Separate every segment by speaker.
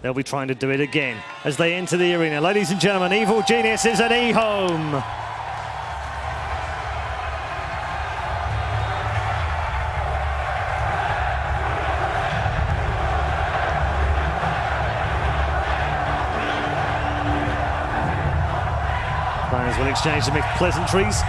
Speaker 1: they'll be trying to do it again as they enter the arena. Ladies and gentlemen, Evil Geniuses at EHOME. Players will exchange some pleasantries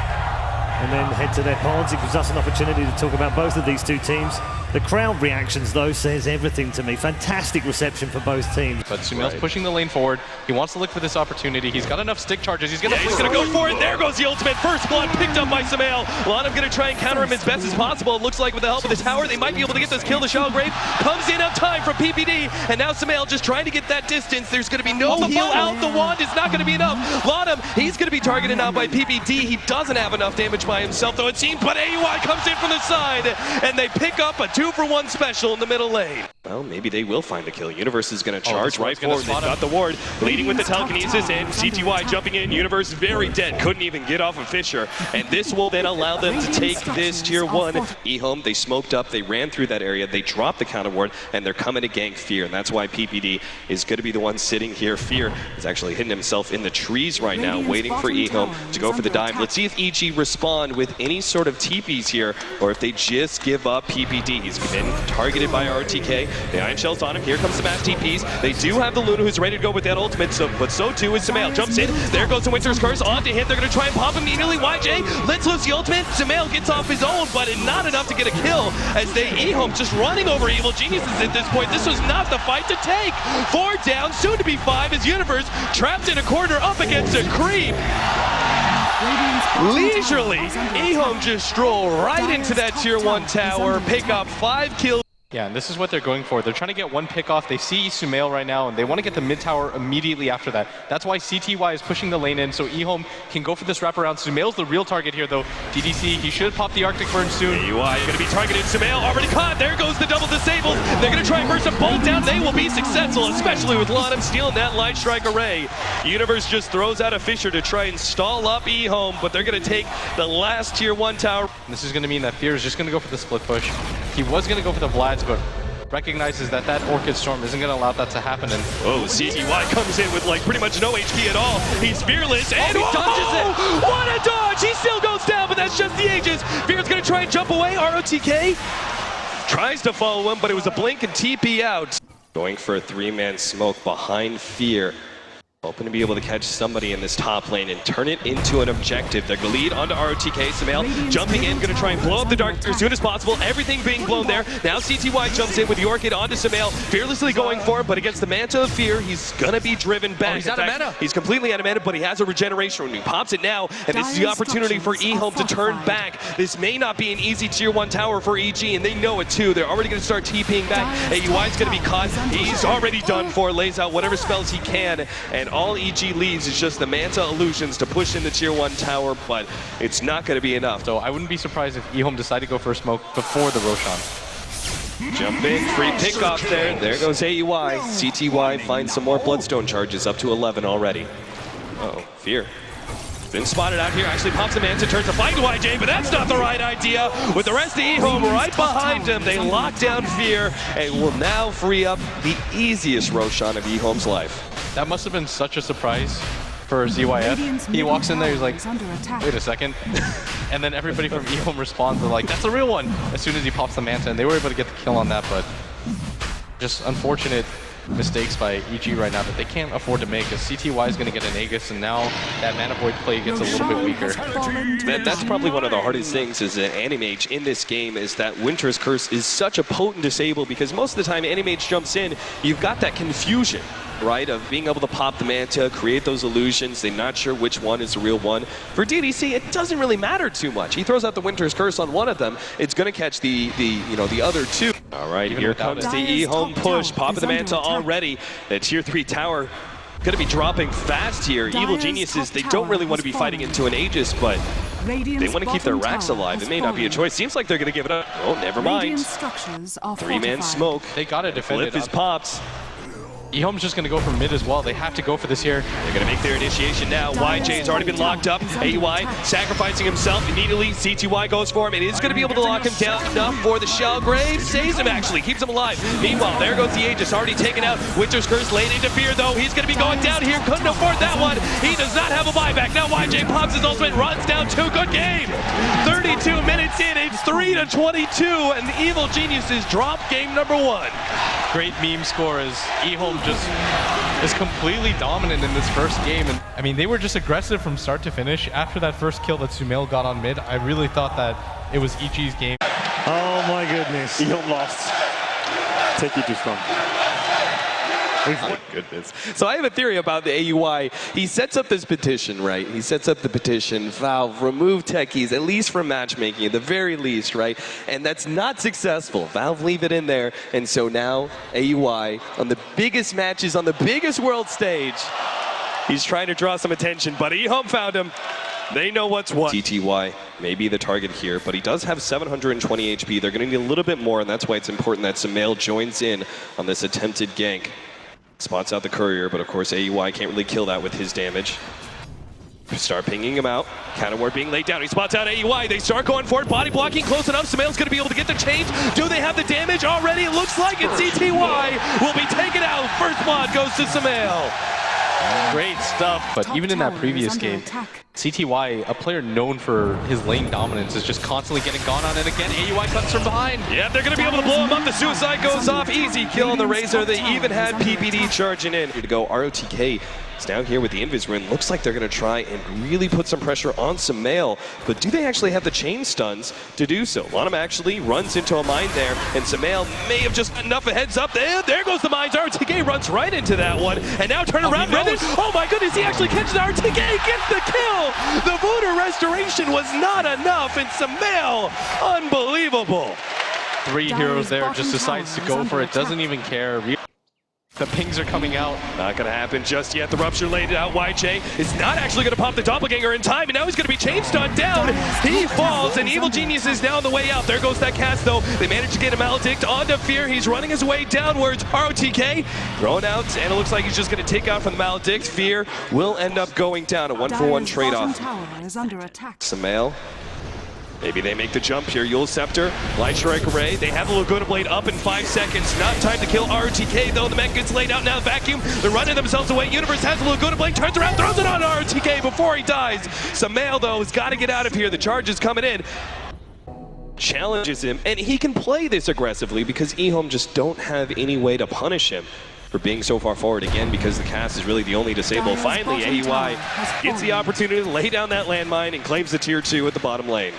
Speaker 1: and then head to their pods. It gives us an opportunity to talk about both of these two teams. The crowd reactions, though, says everything to me. Fantastic reception for both teams.
Speaker 2: But Sumail's pushing the lane forward. He wants to look for this opportunity. He's got enough stick charges. He's gonna go for it. There goes the ultimate. First blood picked up by Sumail. Lanham gonna try and counter him as best as possible. It looks like with the help of the tower, they might be able to get this kill. The Shell Grave comes in on time from PPD, and now Sumail just trying to get that distance. There's gonna be no heal out. The wand is not gonna be enough. Lanham, he's gonna be targeted now by PPD. He doesn't have enough damage by himself, though it seems, but AUI comes in from the side, and they pick up a 2-for-1 special in the middle lane. Well, maybe they will find the kill. Universe is going to charge right forward. They've got the ward, leading with the telekinesis, and CTY jumping in. Universe very dead, couldn't even get off of Fisher, and this will then allow them to take this tier 1. EHOME, they smoked up, they ran through that area, they dropped the counter ward, and they're coming to gank Fear, and that's why PPD is going to be the one sitting here. Fear is actually hitting himself in the trees right now, waiting for EHOME to go for the dive. Let's see if EG respond with any sort of TPs here, or if they just give up PPD. He's been targeted by RTK. The Iron Shell's on him. Here comes the mass TPs. They do have the Luna who's ready to go with that ultimate, but so too is Sumail. Jumps in. There goes the Winter's Curse on to hit. They're going to try and pop immediately. YJ lets loose the ultimate. Sumail gets off his own, but not enough to get a kill as they EHOME just running over Evil Geniuses at this point. This was not the fight to take. 4 down, soon to be 5 as Universe trapped in a corner up against a creep. Leisurely, EHOME just stroll right into that tier 1 tower, pick up 5 kills. Yeah, and this is what they're going for. They're trying to get one pick off. They see Sumail right now, and they want to get the mid tower immediately after that. That's why CTY is pushing the lane in, so EHOME can go for this wraparound. Sumail's the real target here, though. DDC, he should pop the Arctic Burn soon.
Speaker 1: AUI going to be targeted. Sumail already caught. There goes the double disabled. They're going to try and burst a bolt down. They will be successful, especially with Lanham stealing that light strike array. Universe just throws out a Fisher to try and stall up EHOME, but they're going to take the last tier 1 tower.
Speaker 2: This is going to mean that Fear is just going to go for the split push. He was going to go for the Vlads, but recognizes that Orchid Storm isn't going to allow that to happen. And
Speaker 1: CTY comes in with like pretty much no HP at all. He's fearless, and he dodges it. What a dodge! He still goes down, but that's just the Aegis. Fear's going to try and jump away. ROTK tries to follow him, but it was a blink and TP out. Going for a 3-man smoke behind Fear. Hoping to be able to catch somebody in this top lane and turn it into an objective. They're going to lead onto ROTK. Sumail jumping in, going to try and blow up the Dark as soon as possible. Everything being blown there. Now CTY jumps in with the Orchid onto Sumail, fearlessly going for him, but against the Manta of Fear, he's going to be driven back.
Speaker 2: He's out of mana.
Speaker 1: He's completely out of mana, but he has a regeneration when he pops it now, and this is the opportunity for EHOME to turn back. This may not be an easy tier 1 tower for EG, and they know it too. They're already going to start TPing back. AUI is going to be caught. He's already done for, lays out whatever spells he can, and all EG leaves is just the Manta illusions to push in the tier 1 tower, but it's not going to be enough.
Speaker 2: So I wouldn't be surprised if EHOME decided to go for a smoke before the Roshan.
Speaker 1: Jump in, free pick off there. There goes AUI. CTY finds some more Bloodstone charges, up to 11 already. Uh-oh, Fear. Been spotted out here, actually pops the Manta, turns to fight YJ, but that's not the right idea. With the rest of EHOME right behind him, they lock down Fear and will now free up the easiest Roshan of EHOME's life.
Speaker 2: That must have been such a surprise for ZYF. He walks in there, he's like, wait a second. And then everybody from EHOME responds, they're like, that's the real one, as soon as he pops the Manta, and they were able to get the kill on that, but just unfortunate mistakes by EG right now that they can't afford to make, because CTY is going to get an Aegis, and now that Mana Void play gets a little bit weaker.
Speaker 1: That's probably one of the hardest things as an Animage in this game, is that Winter's Curse is such a potent disable, because most of the time Animage jumps in, you've got that confusion, right, of being able to pop the Manta, create those illusions. They're not sure which one is the real one. For DDC, it doesn't really matter too much. He throws out the Winter's Curse on one of them. It's going to catch the other two. All right, here comes the EHOME push. Popping the Manta already. The tier 3 tower going to be dropping fast here. Evil Geniuses, they don't really want to be fighting into an Aegis, but they want to keep their racks alive. It may not be a choice. Seems like they're going to give it up. Oh, never mind. 3-man smoke.
Speaker 2: They got to defend it.
Speaker 1: Flip his pops.
Speaker 2: EHOME's just going to go for mid as well. They have to go for this here.
Speaker 1: They're going to make their initiation now. YJ has already been locked up. AUI sacrificing himself immediately. CTY goes for him. It is going to be able to lock him down enough for the Shell. Grave saves him actually, keeps him alive. Meanwhile, there goes the Aegis, already taken out. Winter's Curse late into Fear though. He's going to be going down here. Couldn't afford that one. He does not have a buyback. Now YJ pops his ultimate, runs down 2. Good game. 32 minutes in. It's 3-22, and the Evil Geniuses drop game number 1.
Speaker 2: Great meme score as EHOME just is completely dominant in this first game. And I mean, they were just aggressive from start to finish. After that first kill that Sumail got on mid, I really thought that it was EG's game.
Speaker 3: Oh my goodness. EHOME lost. Techies too strong.
Speaker 1: My goodness. So I have a theory about the AUI. He sets up this petition, right? He sets up the petition, Valve, remove Techies, at least from matchmaking, at the very least, right? And that's not successful. Valve leave it in there. And so now AUI, on the biggest matches, on the biggest world stage, he's trying to draw some attention, but EHOME found him. They know what's what. CTY may be the target here, but he does have 720 HP. They're going to need a little bit more, and that's why it's important that Sumail joins in on this attempted gank. Spots out the courier, but of course AUI can't really kill that with his damage. Start pinging him out. Counter ward being laid down. He spots out AUI. They start going for it. Body blocking close enough. Sumail's going to be able to get the change. Do they have the damage already? It looks like it. CTY will be taken out. First blood goes to Sumail.
Speaker 2: Great stuff. But even in that previous game, CTY, a player known for his lane dominance, is just constantly getting gone on. And again, AUI cuts from behind.
Speaker 1: Yeah, they're going to be able to blow him up. The suicide goes off. Easy kill on the Razor. They even had PPD charging in. Here to go, ROTK is down here with the Invis Rune. Looks like they're going to try and really put some pressure on Sumail. But do they actually have the chain stuns to do so? Lanham actually runs into a mine there, and Sumail may have just enough a heads up. There goes the mines. ROTK runs right into that one. And now turn around. Oh my goodness, he actually catches ROTK, gets the kill. The Voodoo Restoration was not enough, and Sumail, unbelievable.
Speaker 2: 3 heroes there, just decides to go for it, doesn't even care. The pings are coming out.
Speaker 1: Not going to happen just yet. The Rupture laid out. YJ is not actually going to pop the Doppelganger in time, and now he's going to be chain stunned down. He falls, and Evil Genius is now on the way out. There goes that cast, though. They managed to get a Maledict onto Fear. He's running his way downwards. ROTK thrown out, and it looks like he's just going to take out from the Maledict. Fear will end up going down. A 1-for-1 trade-off. Sumail. Maybe they make the jump here. Yule Scepter, Light Strike Array. They have the Laguna Blade up in 5 seconds. Not time to kill ROTK though. The mech gets laid out now. Vacuum. They're running themselves away. Universe has the Laguna Blade. Turns around, throws it on ROTK before he dies. Sumail though has got to get out of here. The charge is coming in. Challenges him, and he can play this aggressively because EHOME just don't have any way to punish him for being so far forward again, because the cast is really the only disable. Finally, AUI gets the opportunity to lay down that landmine and claims the tier 2 at the bottom lane.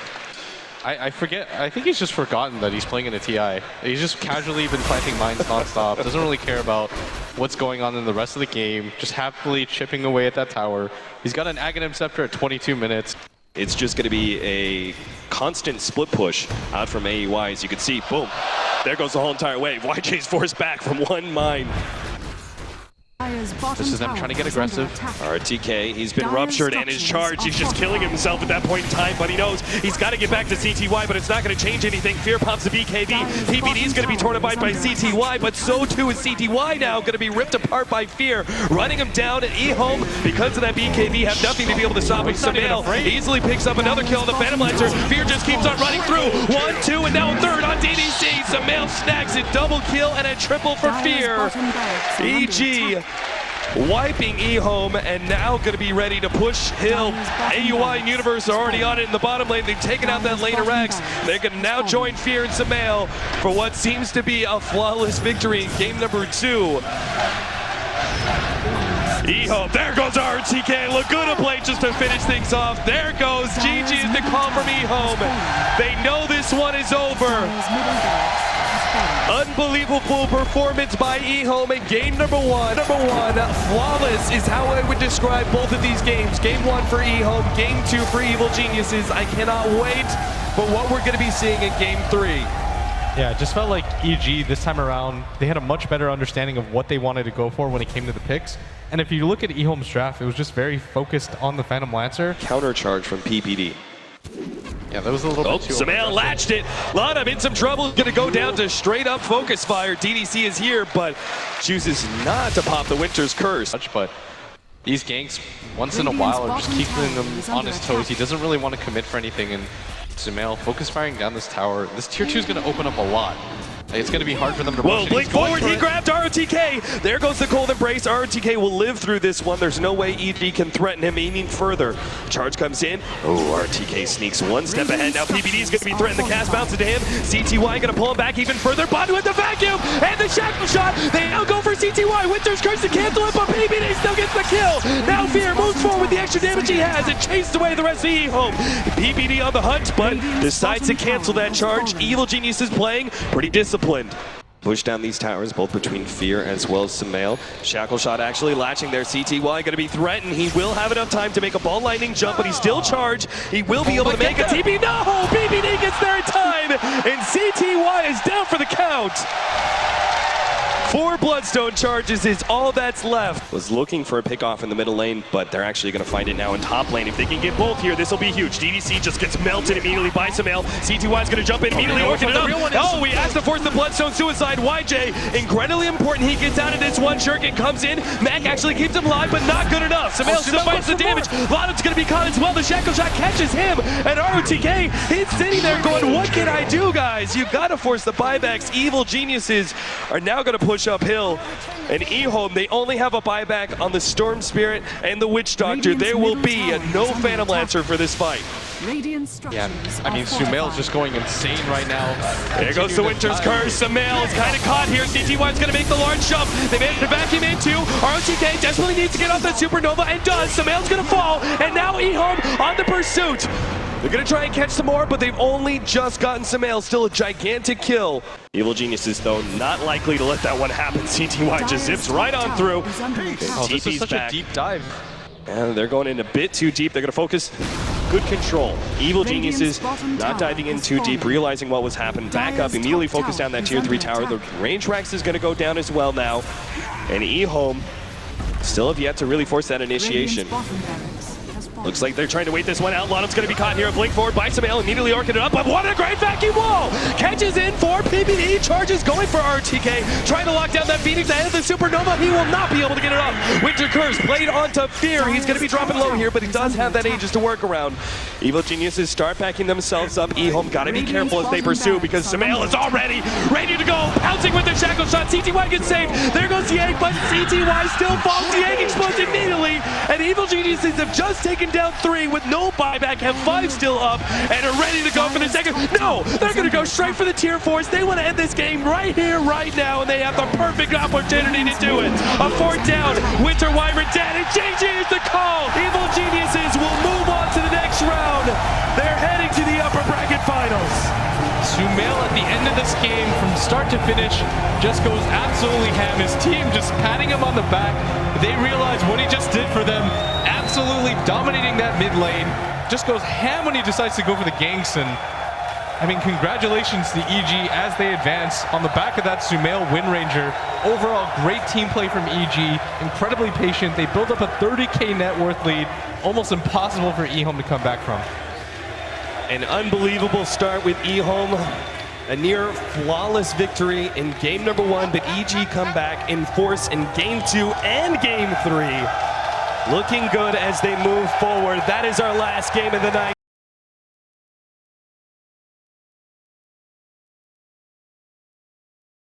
Speaker 2: I forget, I think he's just forgotten that he's playing in a TI. He's just casually been planting mines nonstop, doesn't really care about what's going on in the rest of the game, just happily chipping away at that tower. He's got an Aghanim Scepter at 22 minutes.
Speaker 1: It's just going to be a constant split push out from AUI. As you can see, boom, there goes the whole entire wave. YJ's forced back from one mine.
Speaker 2: This is them trying to get aggressive.
Speaker 1: RTK, he's been ruptured and his charge, he's just killing himself at that point in time, but he knows he's got to get back to CTY, but it's not going to change anything. Fear pops the BKB. PPD is going to be torn apart by CTY, but so too is CTY now, going to be ripped apart by Fear. Running him down at EHOME, because of that BKB, have nothing to be able to stop him. Sumail easily picks up another kill on the Phantom Lancer. Fear just keeps on running through. 1, 2, and now 3rd on DDC. Sumail snags it, double kill and a triple for Fear. EG wiping EHOME, and now going to be ready to push Hill. AUI and Universe are already on it in the bottom lane. They've taken out that lane of Rex. They're going to now join Fear and Sumail for what seems to be a flawless victory in game number 2. EHOME, there goes RTK, Laguna Blade just to finish things off. There goes GG is the call from EHOME. They know this one is over. Unbelievable performance by EHOME in game number 1. Flawless is how I would describe both of these games. Game 1 for EHOME, game 2 for Evil Geniuses. I cannot wait for what we're going to be seeing in game 3.
Speaker 2: Yeah, it just felt like EG this time around, they had a much better understanding of what they wanted to go for when it came to the picks. And if you look at EHOME's draft, it was just very focused on the Phantom Lancer.
Speaker 1: Counter charge from PPD.
Speaker 2: Yeah, that was a little bit too
Speaker 1: Samael latched it. Lana in some trouble. Gonna go down to straight up focus fire. DDC is here, but chooses not to pop the Winter's Curse.
Speaker 2: But these ganks, once in a while, are just keeping him on his toes. He doesn't really want to commit for anything, and Samael focus firing down this tower. This tier 2 is going to open up a lot. It's going to be hard for them to
Speaker 1: Whoa,
Speaker 2: push.
Speaker 1: blink forward, he grabbed ROTK. There goes the cold embrace. ROTK will live through this one. There's no way EG can threaten him aiming further. Charge comes in. Oh, ROTK sneaks one step ahead. Now PBD is going to be threatened. The cast bounces to him. CTY going to pull him back even further. Bond with the vacuum and the shackle shot. They now go for CTY. Winter's Curse to cancel it, but PBD still gets the kill. Now Fear moves forward with the extra damage he has and chases away the rest of EHOME. PBD on the hunt, but decides to cancel that charge. Evil Genius is playing pretty disciplined. Push down these towers, both between Fear as well as Samael. Shackle shot actually latching there. CTY going to be threatened. He will have enough time to make a ball lightning jump, but he's still charged. He will be able to make a TP. No! PBD gets there in time, and CTY is down for the count. 4 Bloodstone charges is all that's left. Was looking for a pick off in the middle lane, but they're actually going to find it now in top lane. If they can get both here, this will be huge. DDC just gets melted immediately by Samael. CTY is going to jump in immediately, orking it up. Oh, he has to force the Bloodstone suicide. YJ, incredibly important. He gets out of this one. Shuriken comes in. Mac actually keeps him alive, but not good enough. Samael still fights the damage. Lottom's going to be caught as well. The shackle shot catches him, and ROTK, he's sitting there going, what can I do, guys? You've got to force the buybacks. Evil Geniuses are now going to push uphill. And EHOME, they only have a buyback on the Storm Spirit and the Witch Doctor. There will be a no Phantom Lancer for this fight.
Speaker 2: Yeah, I mean, Sumail's just going insane right now.
Speaker 1: There goes the Winter's Curse. Samael is kind of caught here. CTY's going to make the large jump. They managed to vacuum into. ROTK desperately needs to get off that Supernova and does. Samael's going to fall. And now EHOME on the pursuit. They're going to try and catch some more, but they've only just gotten Samael. Still a gigantic kill. Evil Geniuses, though, not likely to let that one happen. CTY just zips right on through.
Speaker 2: Oh, this is such a deep dive.
Speaker 1: And they're going in a bit too deep. They're going to focus. Good control. Evil Geniuses not diving in too deep, realizing what was happening. Back up, immediately focus down that tier 3 tower. The range Rex is going to go down as well now. And EHOME still have yet to really force that initiation. Looks like they're trying to wait this one out. Lottom's going to be caught here. Blink forward by Samael, immediately orking it up. But what a great vacuum wall! Catches in for PBD. Charges going for RTK. Trying to lock down that Phoenix ahead of the Supernova. He will not be able to get it off. Winter Curse played onto Fear. He's going to be dropping low here, but he does have that Aegis to work around. Evil Geniuses start backing themselves up. EHOME got to be careful as they pursue because Samael is already ready to go. Pouncing with the shackle shot. CTY gets saved. There goes the egg, but CTY still falls. The egg explodes immediately. And Evil Geniuses have just taken down 3 with no buyback, have 5 still up, and are ready to go for the second. No, they're going to go straight for the tier 4s. They want to end this game right here, right now, and they have the perfect opportunity to do it. A 4th down, Winter Wyvern dead, and JJ is the call. Evil Geniuses will move on to the next round. They're heading to the upper bracket finals.
Speaker 2: Sumail at the end of this game, from start to finish, just goes absolutely ham. His team just patting him on the back. They realize what he just did for them. Absolutely dominating that mid lane. Just goes ham when he decides to go for the ganks. And I mean, congratulations to EG as they advance on the back of that Sumail Wind Ranger. Overall, great team play from EG. Incredibly patient. They build up a 30K net worth lead. Almost impossible for EHOME to come back from.
Speaker 1: An unbelievable start with EHOME. A near flawless victory in game number 1, but EG come back in force in game 2 and game 3. Looking good as they move forward. That is our last game of the night.